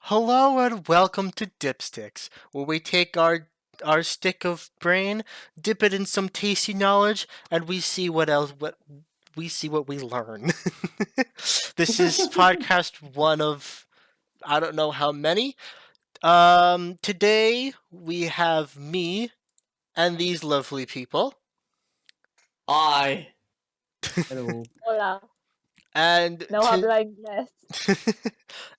Hello and welcome to Dipsticks, where we take our stick of brain, dip it in some tasty knowledge, and we see what we learn. This is podcast one of I don't know how many. Today we have me and these lovely people, I. Hello. Hola, and no habla inglés.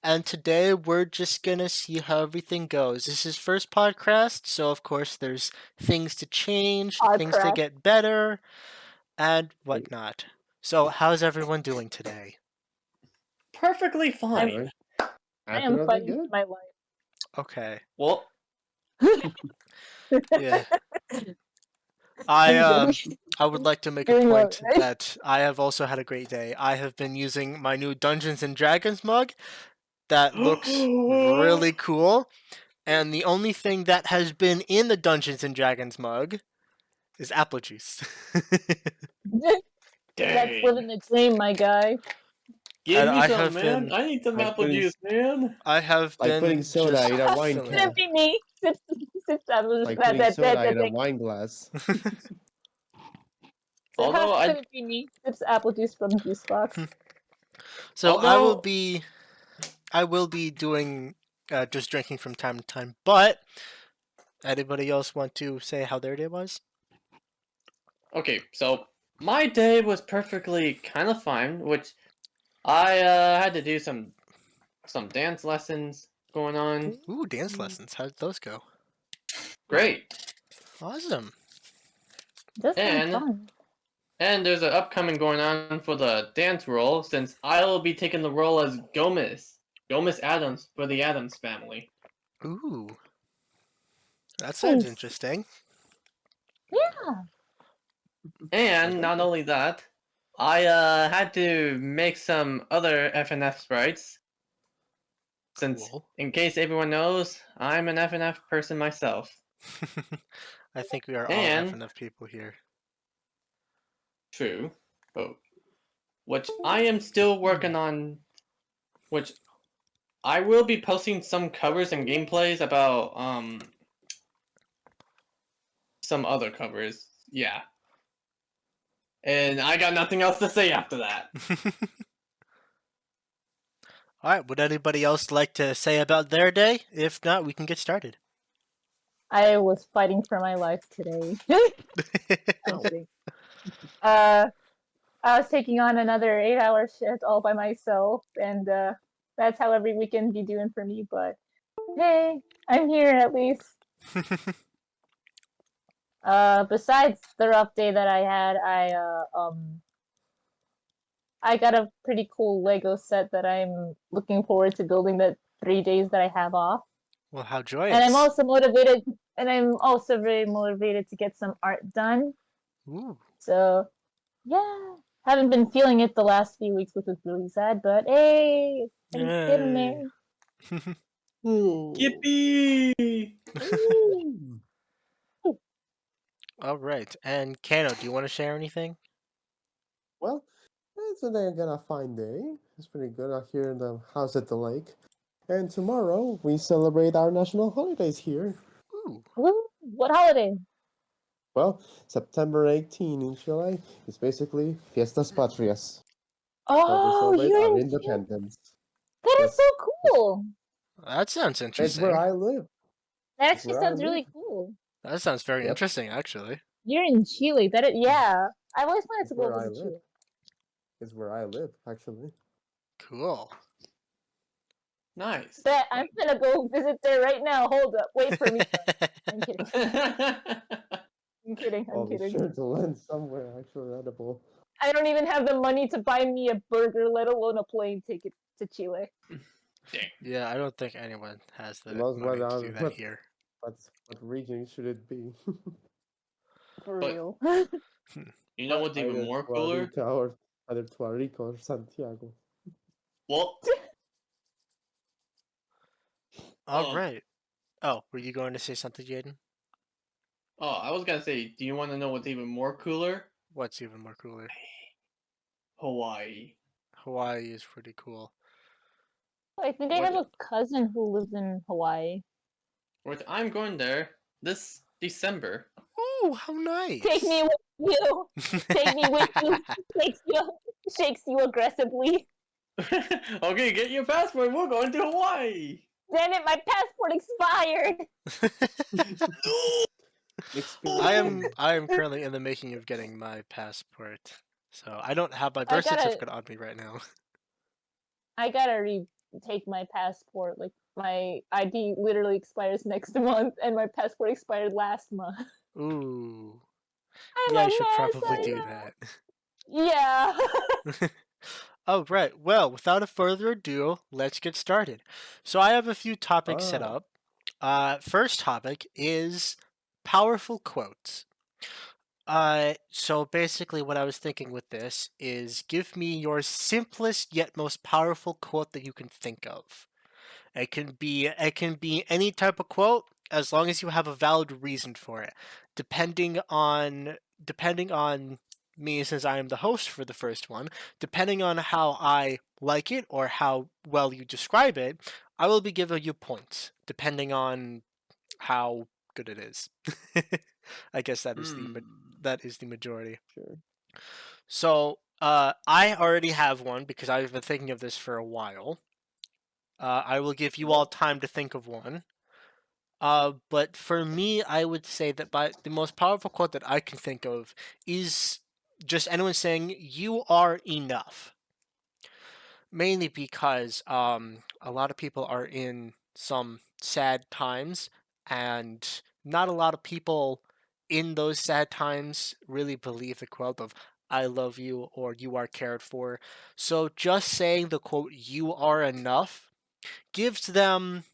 and today we're just gonna see how everything goes. This is first podcast, so of course there's things to change, things to Podcast. get better, and whatnot. So how's everyone doing today? Perfectly fine. I am Absolutely fighting good. for my life. Okay. Well, Yeah. I I'm I would like to make a doing point alright. that I have also had a great day. I have been using my new Dungeons and Dragons mug that looks really cool. And the only thing that has been in the Dungeons and Dragons mug is apple juice. That's dang. living the dream, my guy. Give And me I some, have man. been I need some Like apple putting, juice, man. I have like putting been soda just in a wine filling can. it. Gonna be me. Sips Like putting soda in a wine glass. So Although that's I, gonna be me. Sips apple juice from juice box. So although I will be doing just drinking from time to time. But anybody else want to say how their day was? okay, so my day was perfectly kind of fine, which I had to do some dance lessons going on. Ooh, dance lessons. How did those go? Great. Awesome. Does sound And fun. and there's an upcoming going on for the dance role since I will be taking the role as Gomez Adams for the Adams family. Ooh, that sounds Nice. interesting. Yeah. And not only that, I had to make some other FNF sprites. Since, Cool. in case everyone knows, I'm an FNF person myself. I think we are all And, FNF people here. true, but which I am still working on, which I will be posting some covers and gameplays about, some other covers. Yeah. And I got nothing else to say after that. All right. Would anybody else like to say about their day? If not, we can get started. I was fighting for my life today. I'm Oh. kidding. I was taking on another 8-hour shift all by myself, and that's how every weekend be doing for me. But hey, I'm here at least. Besides the rough day that I had, I got a pretty cool Lego set that I'm looking forward to building the 3 days that I have off. Well, how And I'm joyous. also motivated, and I'm also very motivated to get some art done. Ooh. So yeah, haven't been feeling it the last few weeks, which was really sad. But hey, I'm getting Yay. there. Yippee! Woo! All right. And Kano, do you want to share anything? Well, it's a fine day. It's pretty good out here in the house at the lake. And tomorrow we celebrate our national holidays here. Ooh. Woo! What holiday? Well, September 18 in Chile is basically Fiestas Patrias. So we Oh, celebrate you're our in Chile. independence. That is so Yes. cool. That sounds It's where interesting. I live. That It's actually where I sounds live. really cool. That sounds very Yep. interesting, actually. You're in Chile. Yeah. I've always wanted It's to go where I visit live. Chile. It's where I live, actually. Cool. Nice. Bet I'm gonna go visit there right now. Hold up, wait for me. I'm kidding. I'm kidding. I'm I'll be kidding. sure to land somewhere actually edible. I don't even have the money to buy me a burger, let alone a plane ticket to Chile. Yeah, I don't think anyone has the Most money to do that here. what region should it be? For But- real. You know what's even Either more cooler? Either Tuarica or Santiago. Well, All right. Oh, were you going to say something, Jaden? I was gonna say, do you want to know what's even more cooler? What's even more cooler? Hawaii. Hawaii is pretty cool. I think I Which, have a cousin who lives in Hawaii. which I'm going there this December. Ooh, how Take me nice. with you. Take me with you. Shakes you aggressively. Okay, get your passport. We're going to Hawaii. Damn it, my passport expired. Experience. I am currently in the making of getting my passport. So I don't have my I birth gotta certificate on me right now. I gotta retake my passport. Like my ID literally expires next month, and my passport expired last month. Ooh. I'm Yeah, I a should mess. probably I do know. that. Yeah. Oh, right. Well, without a further ado, let's get started. So I have a few topics set Ah. up. First topic is powerful quotes. So basically what I was thinking with this is give me your simplest yet most powerful quote that you can think of. It can be any type of quote as long as you have a valid reason for it. Depending on me, since I am the host for the first one, depending on how I like it or how well you describe it, I will be giving you points depending on how good it is. I guess Hmm. that is the majority. Sure. So, I already have one because I've been thinking of this for a while. I will give you all time to think of one. But for me, I would say that the most powerful quote that I can think of is just anyone saying, "You are enough." Mainly because a lot of people are in some sad times, and not a lot of people in those sad times really believe the quote of "I love you" or "You are cared for." So just saying the quote "You are enough" gives them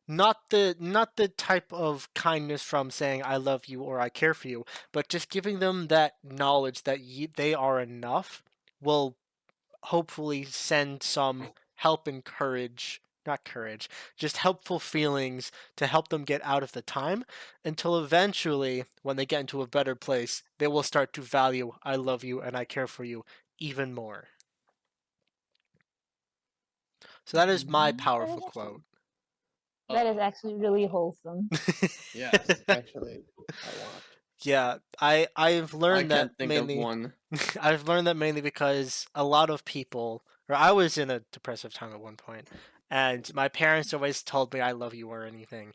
not the type of kindness from saying I love you or I care for you, but just giving them that knowledge that they are enough will hopefully send some help and courage, not courage, just helpful feelings to help them get out of the time until eventually when they get into a better place, they will start to value I love you and I care for you even more. So that is my That is powerful actually quote. really wholesome. Yes. Actually, a lot. Yeah, I've I learned that can't think of mainly one. I've learned that mainly because a lot of people, or I was in a depressive time at one point, and my parents always told me I love you or anything,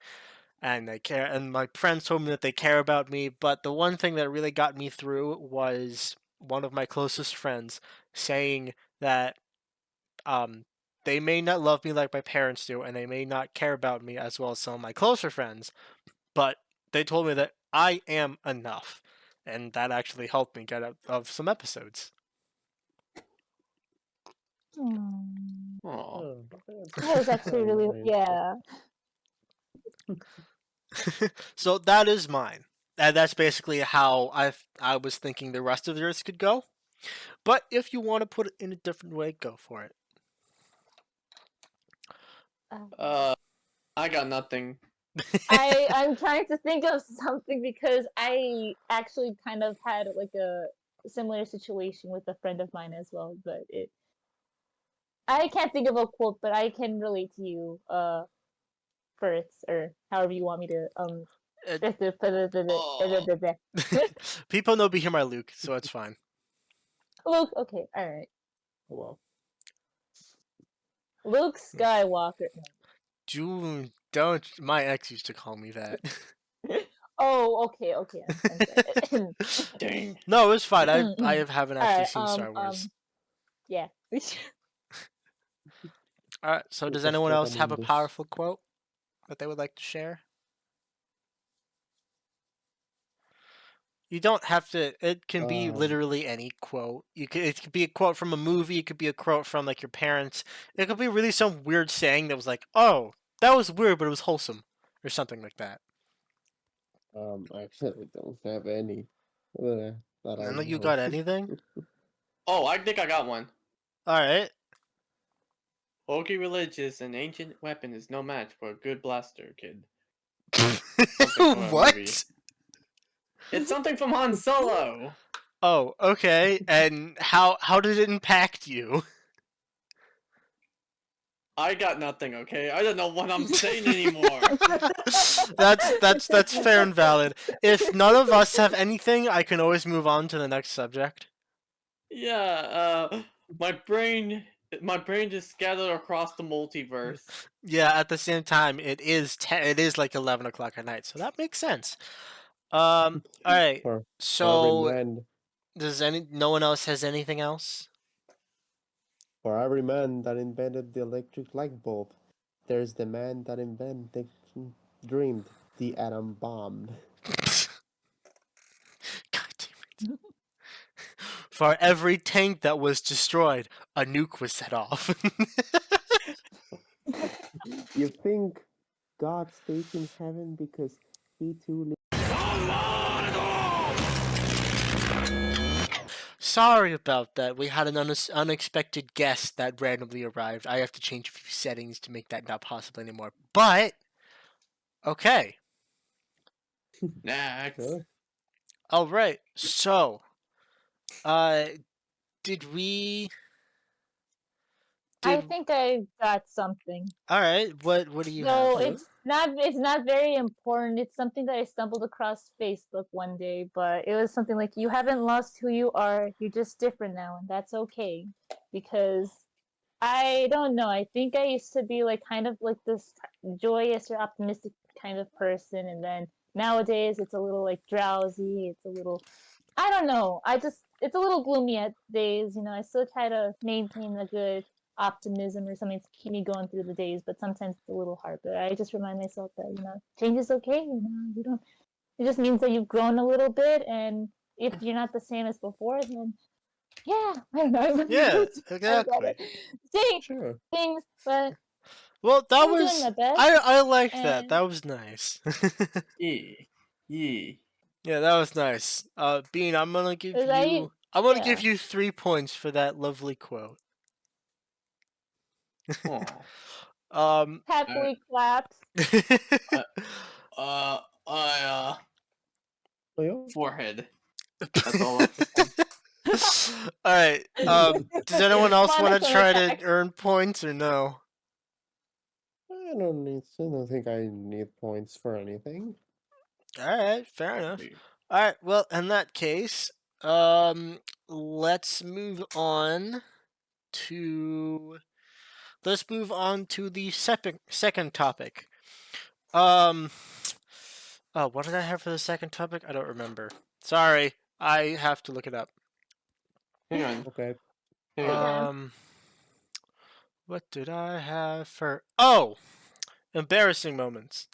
and they care, and my friends told me that they care about me, but the one thing that really got me through was one of my closest friends saying that um they may not love me like my parents do, and they may not care about me as well as some of my closer friends, but they told me that I am enough, and that actually helped me get out of some episodes. Hmm. Oh. Oh, That is that's actually very really, nice. yeah. So that is mine. And that's basically how I was thinking the rest of yours could go. But if you want to put it in a different way, go for it. Uh, Uh, I got nothing. I'm trying to think of something because I actually kind of had like a similar situation with a friend of mine as well, but it I can't think of a quote, but I can relate to you first or however you want me to Uh, Oh. People know be here my Luke, so it's fine. Luke, okay, all right. Oh, well. Luke Skywalker. Don't. My ex used to call me that. Oh, okay, okay. I'm sorry. Dang. No, it was fine. I All haven't actually right. seen Star Wars. Yeah. All right. So does Lucas anyone else have a Totamundus. powerful quote that they would like to share? You don't have to. It can be Um, literally any quote. It could be a quote from a movie. It could be a quote from like your parents. It could be really some weird saying that was like, "Oh, that was weird, but it was wholesome," or something like that. actually, I don't have any that I None of you know. got anything. Oh, I think I got one. All right. Ogi religious and ancient weapon is no match for a good blaster, kid. Something from a movie. What? It's something from Han Solo. Oh, okay. And how did it impact you? I got nothing, okay? I don't know what I'm saying anymore. That's fair and valid. If none of us have anything, I can always move on to the next subject. Yeah, my brain just scattered across the multiverse. Yeah, at the same time, it is like 11 o'clock at night, so that makes sense. All right. For every So man, no one else has anything else? that invented the electric light bulb, there's the man that dreamed the atom bomb. God damn it. For every tank that was destroyed, a nuke was set off. You think God stays in heaven because he too Sorry about that. We had an unexpected guest that randomly arrived. I have to change a few settings to make that not possible anymore. But okay. Next. Sure. All right. So, uh did we I did think I got something. all right, what do you have? No, Sure. it's not very important. It's something that I stumbled across Facebook one day, but it was something like you haven't lost who you are. You're just different now, and that's okay. Because I don't know. I think I used to be like kind of like this joyous or optimistic kind of person, and then nowadays it's a little like drowsy. It's a little I don't know. It's a little gloomy at days. I still try to maintain a good optimism or something to keep me going through the days, but sometimes it's a little hard. But I just remind myself that change is okay. You don't. It just means that you've grown a little bit, and if you're not the same as before, then yeah, I don't know. Yeah, I'd rather exactly. say Sure. things, but Well, that I'm doing my was best, I liked that. and That was nice. Yeah. Yeah, that was nice. Bean, because I I'm gonna give yeah you 3 points for that lovely quote. Oh. Um, happily clapped. Uh, uh, I, Oh, yeah. forehead. That's all I have to say. all right. Does anyone else want to Monotone try to attack. earn points or no? I don't think I need points for anything. All right, fair enough. All right. Well, in that case, let's move on to the second topic. Um, oh, what did I have for the second topic? I don't remember. Sorry, I have to look it up. Hang on. Okay. Hang on. Um, what did I have for? Oh, embarrassing moments.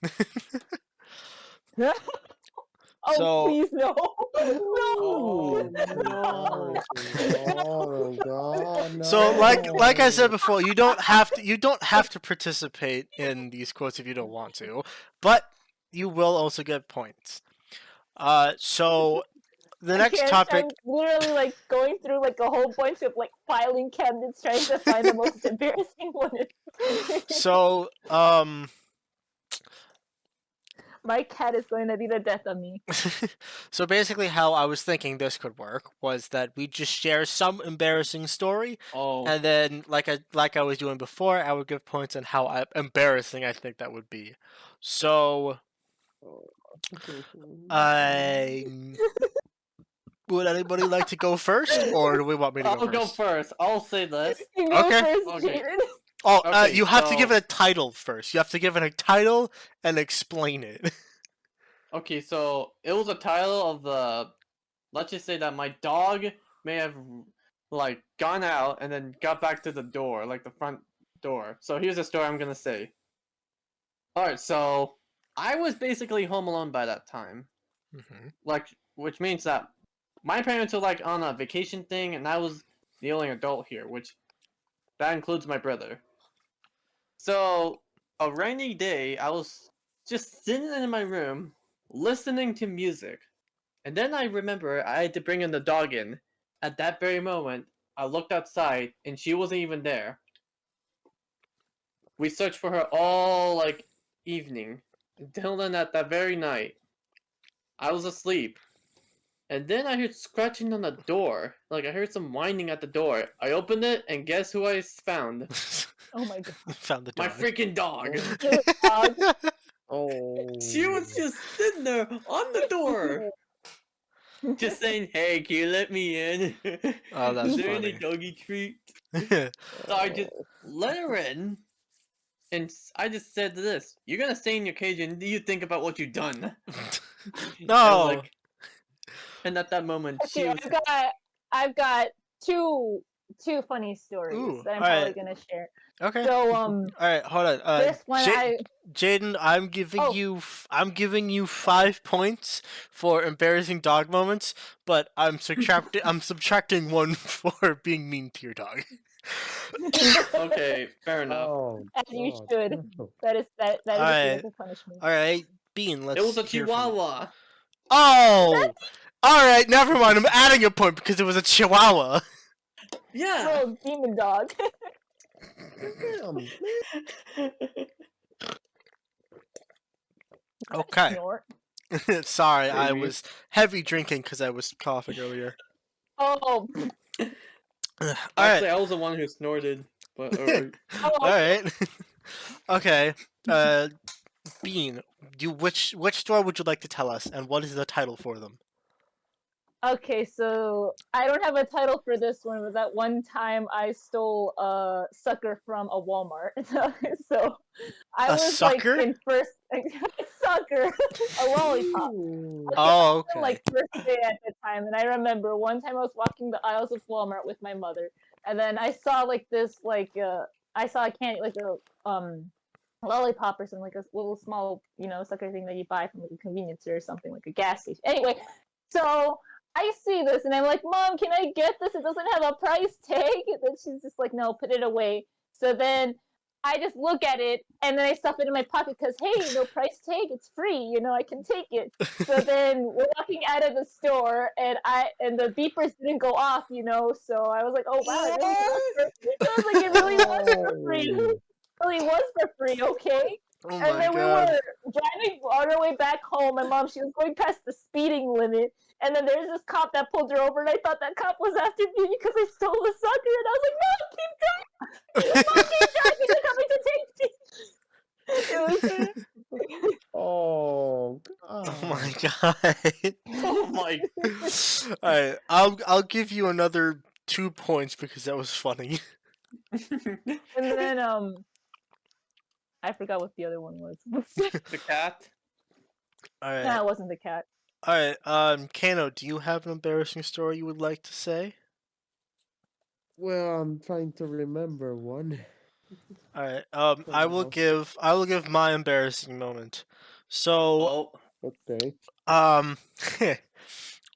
Oh, So, please no. Oh, Oh, no. oh God, so like I said no. before, you don't have to participate in these quotes if you don't want to, but you will also get points. So the I next can't. I'm topic. literally like going through like a whole bunch of like filing cabinets trying to find the most embarrassing one. So My cat is going to be the death of me. so basically how I was thinking this could work was that we just share some embarrassing story, Oh. and then like I was doing before, I would give points on how embarrassing I think that would be. So I would anybody like to go first, or do we want me to go I'll go first? first. I'll say this. You go Okay. first, Okay. Jaden. Oh, Okay, you have to give so- it a title first. You have to give it a title and explain it. Okay, so it was a title of the. Let's just say that my dog may have like gone out and then got back to the door, like the front door. So here's the story I'm gonna say. Alright, so I was basically home alone by that time. Mhm. Like, which means that my parents were like on a vacation thing, and I was the only adult here, which that includes my brother. So a rainy day, I was just sitting in my room listening to music, and then I remember I had to bring in the dog in. At that very moment, I looked outside, and she wasn't even there. We searched for her all like evening, until then at that very night, I was asleep. And then I heard scratching on the door. Like I heard some whining at the door. I opened it, and guess who I found? Oh my god. Found the My dog. freaking dog. Kill a dog. Oh. She was just sitting there on the door, just saying, "Hey, can you let me in? Oh, that's Is there any funny. doggy treat?" So I just let her in, and I just said this: "You're gonna stay in your cage, and you think about what you've done." I was No. like, and at that moment, she Okay, was. I've got two funny stories Ooh, that I'm all probably right. gonna share. Okay. So All right, hold on. this one Jaden, I'm giving Oh. you I'm giving you 5 points for embarrassing dog moments, but I'm subtracting one for being mean to your dog. Okay, fair enough. Oh. as you God. should. No. That All is a right, suitable punishment. all right, Bean. It was Let's a hear from you. Chihuahua. Oh, all right. Never mind. I'm adding a point because it was a Chihuahua. Yeah. Little demon dog. Damn. Okay. Snort. Sorry, I Maybe. was heavy drinking because I was coughing earlier. Oh. All right. Actually, I was the one who snorted. But All Oh. right. Okay. Bean, which store would you like to tell us, and what is the title for them? Okay, so I don't have a title for this one, but that one time I stole a sucker from a Walmart. So I A was like sucker? in first sucker, a lollipop. Ooh. Okay, Oh, I was in okay. like first grade at the time, and I remember one time I was walking the aisles of Walmart with my mother, and then I saw like this I saw a candy like a lollipop or something, like a little small sucker thing that you buy from like a convenience store or something, like a gas station. Anyway, so I see this and I'm like, Mom, can I get this? It doesn't have a price tag. And then she's just like, no, put it away. So then I just look at it and then I stuff it in my pocket because, hey, no price tag, it's free, I can take it. So then we're walking out of the store and the beepers didn't go off, so I was like, oh wow, it really was for free. I was like, it really was for free. It really was for free, okay? Oh And my then we god. were driving on our way back home. My mom, she was going past the speeding limit. And then there's this cop that pulled her over, and I thought that cop was after me because I stole the sucker. And I was like, Mom, keep driving! Mom, keep driving! They're coming to take me! It was... Oh. Oh my God. god. oh my. Alright, I'll give you another 2 points because that was funny. And then, I forgot what the other one was. The cat. Alright. Nah, it wasn't the cat. Alright, Kano, do you have an embarrassing story you would like to say? Well, I'm trying to remember one. Alright, Oh, I will no. give my embarrassing moment. So, Oh. Okay.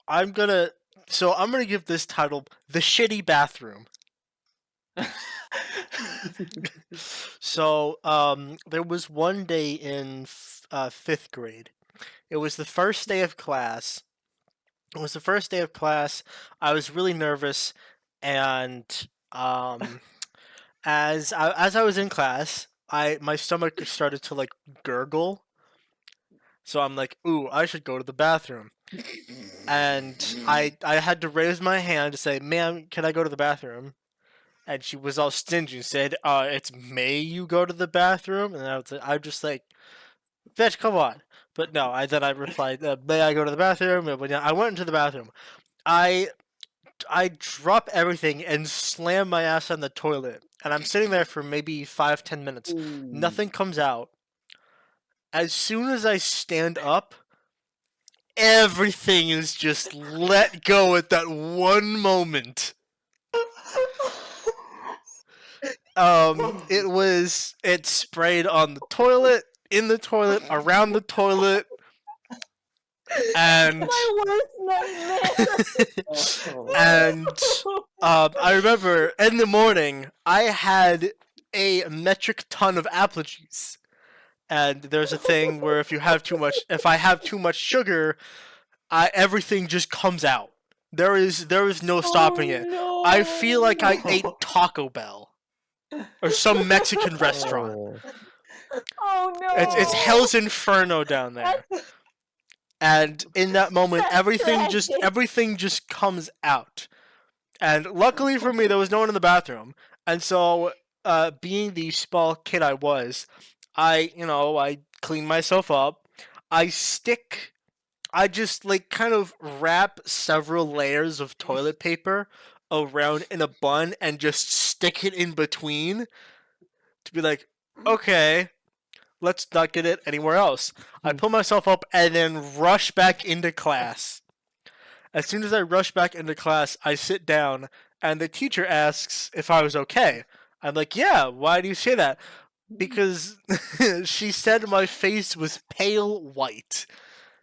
I'm gonna give this title The Shitty Bathroom. So, there was one day in 5th grade. It was the first day of class. I was really nervous, and as I was in class, my stomach started to like gurgle. So I'm like, ooh, I should go to the bathroom. And I had to raise my hand to say, ma'am, can I go to the bathroom? And she was all stingy and said, it's may you go to the bathroom? And I'm just like, bitch, come on. But no, I replied, may I go to the bathroom? And when I went into the bathroom. I drop everything and slam my ass on the toilet. And I'm sitting there for maybe 5-10 minutes. Ooh. Nothing comes out. As soon as I stand up, everything is just let go at that one moment. It sprayed on the toilet, in the toilet, around the toilet, and My worst nightmare! and I remember in the morning I had a metric ton of apple juice. And there's a thing where if I have too much sugar, everything just comes out. There is no stopping it. No. I feel like I ate Taco Bell or some Mexican restaurant. Oh. Oh no! It's Hell's Inferno down there. And in that moment, That's everything just comes out. And luckily for me, there was no one in the bathroom. And so being the small kid I was, I clean myself up. I stick. I just like kind of wrap several layers of toilet paper around in a bun and just stick it in between to be like, okay, let's not get it anywhere else. I pull myself up and then rush back into class. As soon as I rush back into class, I sit down and the teacher asks if I was okay. I'm like, yeah, why do you say that? Because she said my face was pale white.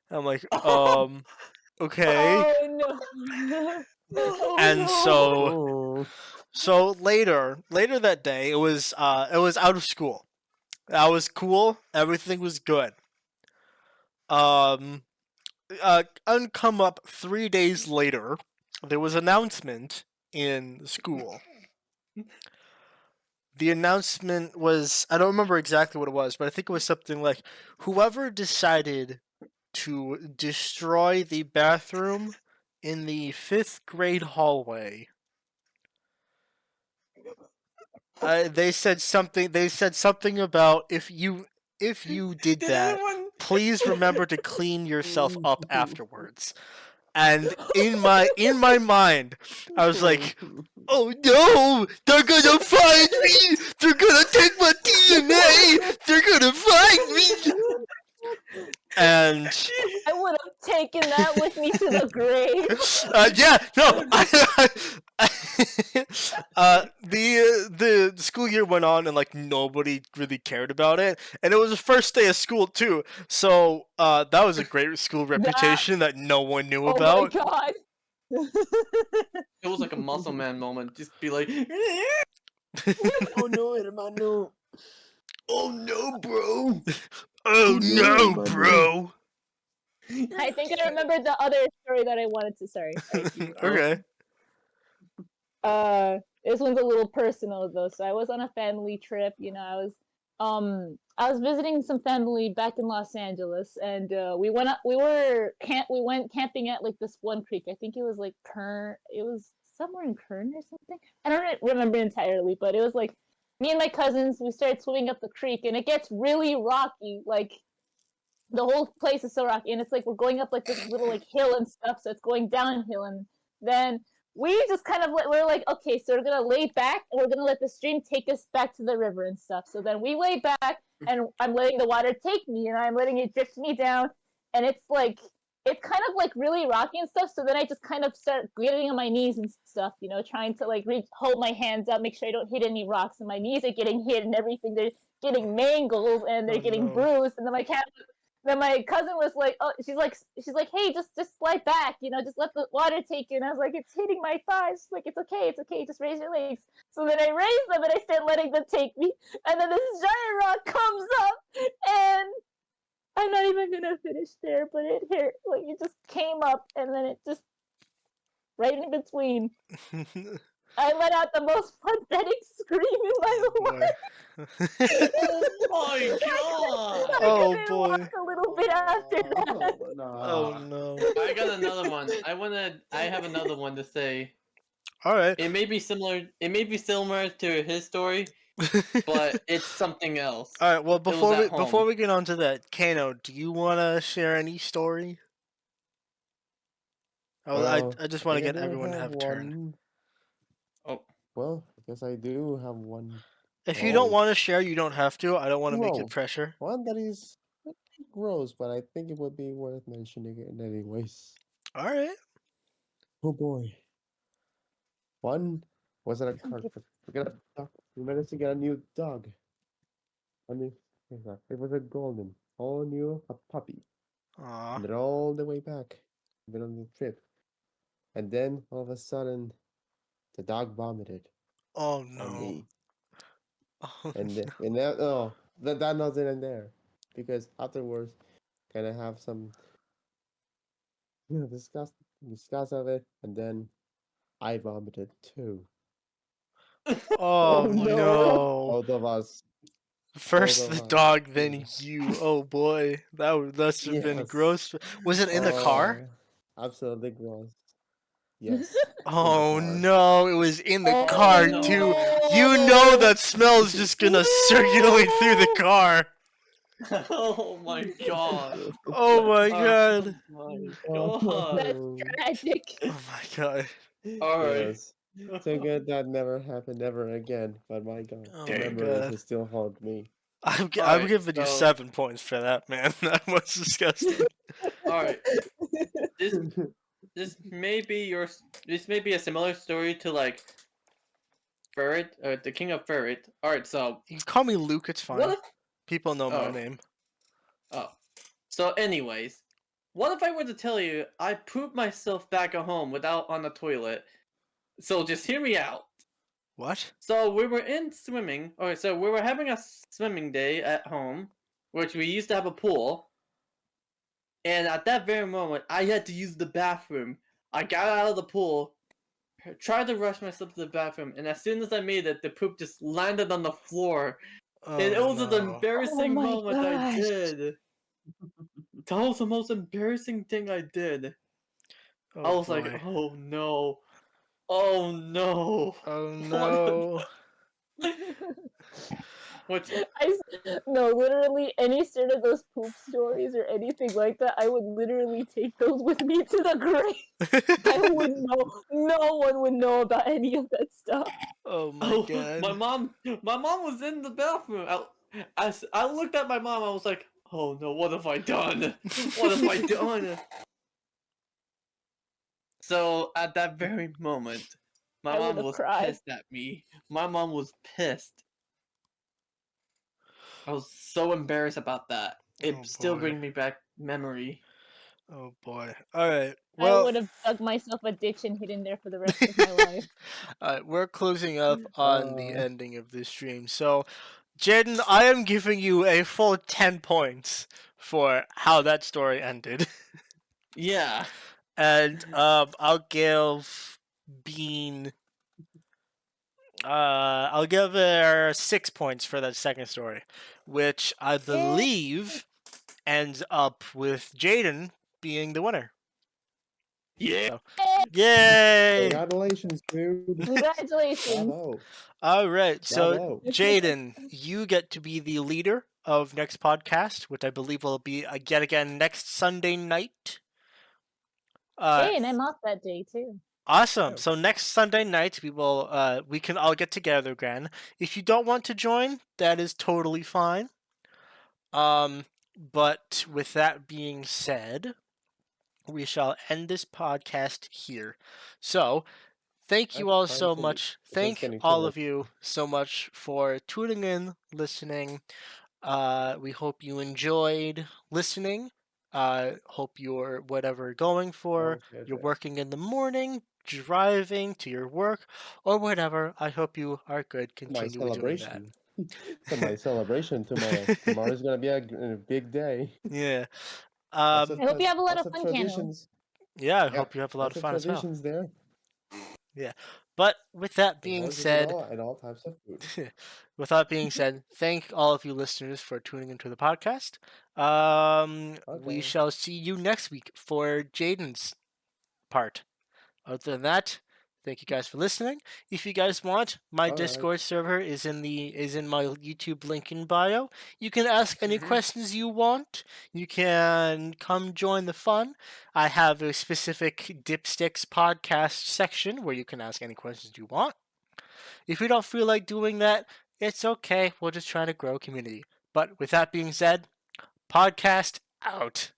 I'm like, okay. Oh no. Oh And so Oh. so later that day, it was out of school. That was cool. Everything was good. Um, Uncome up 3 days later, there was an announcement in school. The announcement was, I don't remember exactly what it was, but I think it was something like, whoever decided to destroy the bathroom in the 5th grade hallway. They said something. They said something about if you did Did that, anyone? please remember to clean yourself up afterwards. And in my mind, I was like, "Oh no! They're gonna find me! They're gonna take my DNA! They're gonna find me!" And I would have taken that with me to the grave. yeah, no, the school year went on and like nobody really cared about it, and it was the first day of school too. So that was a great school reputation that no one knew Oh my about. god. It was like a muscle man moment. Just be like, Oh no, hermano. Oh no, bro. Oh No, no, hermano. bro. I think I remembered the other story that I wanted to. Sorry. Okay. This one's a little personal though. So I was on a family trip. I was visiting some family back in Los Angeles, and we went camping at like this one creek. I think it was like Kern. It was somewhere in Kern or something. I don't remember entirely, but it was like me and my cousins. We started swimming up the creek, and it gets really rocky. Like the whole place is so rocky, and it's like we're going up like this little like hill and stuff, so it's going downhill, and then we just kind of we're like, okay, so we're gonna lay back and we're gonna let the stream take us back to the river and stuff. So then we lay back, and I'm letting the water take me, and I'm letting it drift me down, and it's kind of like really rocky and stuff. So then I just kind of start getting on my knees and stuff, trying to like hold my hands up, make sure I don't hit any rocks, and my knees are getting hit and everything. They're getting mangled and they're Oh getting no. bruised, and then my cousin was like, "Oh, she's like, hey, just slide back, just let the water take you." And I was like, "It's hitting my thighs." She's like, it's okay, just raise your legs." So then I raise them and I start letting them take me, and then this giant rock comes up, and I'm not even gonna finish there, but it hurt. Like it just came up, and then it just right in between. I let out the most pathetic scream in my life. oh my god! I Oh couldn't boy. walk a little bit after that. Oh, no. Oh no. I got another one. I have another one to say. All right. It may be similar. It may be similar to his story, but it's something else. All right. Well, It was before at we home. before we get on to that, Kano, do you want to share any story? I just want to think I get do everyone to have a turn. one. Oh, Well, I guess I do have one. If you don't Oh, want to share, you don't have to. I don't want to make it gross. pressure. One that is pretty gross, but I think it would be worth mentioning it anyways. All right. Oh boy. One was at a car. We managed to get a new dog. I mean, it was a golden, all new, a puppy. Aw. And they're all the way back. Been on the trip. And then all of a sudden, the dog vomited Oh on no. me. Oh, And that oh that wasn't in there. Because afterwards kinda have some discuss of it, and then I vomited too. oh Oh no. no. Both of us. First of the us. dog, then Yeah. you. Oh boy, that must have been Yes. gross. Was it in the car? Absolutely gross. Yes. In the Oh car. no, it was in the Oh, car no. too. You know that smell is just gonna circulate through the car. Oh my god. Oh my Oh god. my god. That's Oh, tragic. Oh my god. Alright. yes. So good that never happened ever again. But my God, Oh the my Dang. memories god. will still haunt me. I'm Alright, giving you so 7 points for that, man. That was disgusting. alright. This this may be this may be a similar story to like Ferret, the King of Ferret. Alright, so You can call me Luke, it's what fine. if People know my oh name. oh. So anyways, what if I were to tell you I pooped myself back at home without on the toilet? So just hear me out. What? So we were in swimming. Okay, so we were having a swimming day at home, which we used to have a pool. And at that very moment, I had to use the bathroom. I got out of the pool, tried to rush myself to the bathroom, and as soon as I made it, the poop just landed on the floor. And it Oh was an no. Oh embarrassing my moment I gosh. did. That was the most embarrassing thing I did. I Oh was like, boy. oh no. Oh no. Oh What? no. Which No, literally any sort of those poop stories or anything like that, I would literally take those with me to the grave. I would know. No one would know about any of that stuff. Oh my oh, god. my mom was in the bathroom. I looked at my mom. I was like, "Oh no, what have I done? What have I done?" So at that very moment, my I would mom have was cried. pissed at me. My mom was pissed. I was so embarrassed about that. Oh It still boy. brings me back memory. Oh boy. Alright. I Well, would have dug myself a ditch and hidden there for the rest of my life. we're closing up on the Uh, ending of this stream. So, Jaden, I am giving you a full 10 points for how that story ended. Yeah. And I'll give Bean I'll give her 6 points for that second story, which I Eh, believe ends up with Jaden being the winner. Yeah. So, yay! Congratulations, dude. Congratulations. Bravo. All right, so Bravo. Jaden, you get to be the leader of next podcast, which I believe will be yet again next Sunday night. Uh, Hey, and I'm off that day too. awesome. Oh. So next Sunday night we can all get together again. If you don't want to join, that is totally fine. But with that being said, we shall end this podcast here. So, thank you all Time so to leave. much. It's just Thank getting too all late. of you so much for tuning in, listening. We hope you enjoyed listening. Hope you're whatever you're going for, Okay, you're okay. working in the morning, driving to your work, or whatever. I hope you are good. My Continue doing that. celebration. So my celebration tomorrow. Tomorrow's gonna be a big day. Yeah. Lots Um, of I hope you have a lot lots of of fun candles. traditions. yeah, I Yep. hope you have a lot of Lots of fun as well. traditions there. Yeah. But with that And being horses and said, all types of food. with that being said, thank all of you listeners for tuning into the podcast. We Okay. shall see you next week for Jaden's part. Other than that, thank you guys for listening. If you guys want, my All right. Discord server is in my YouTube link in bio. You can ask any questions you want. You can come join the fun. I have a specific Dipsticks podcast section where you can ask any questions you want. If you don't feel like doing that, it's okay. We're just trying to grow a community. But with that being said, podcast out.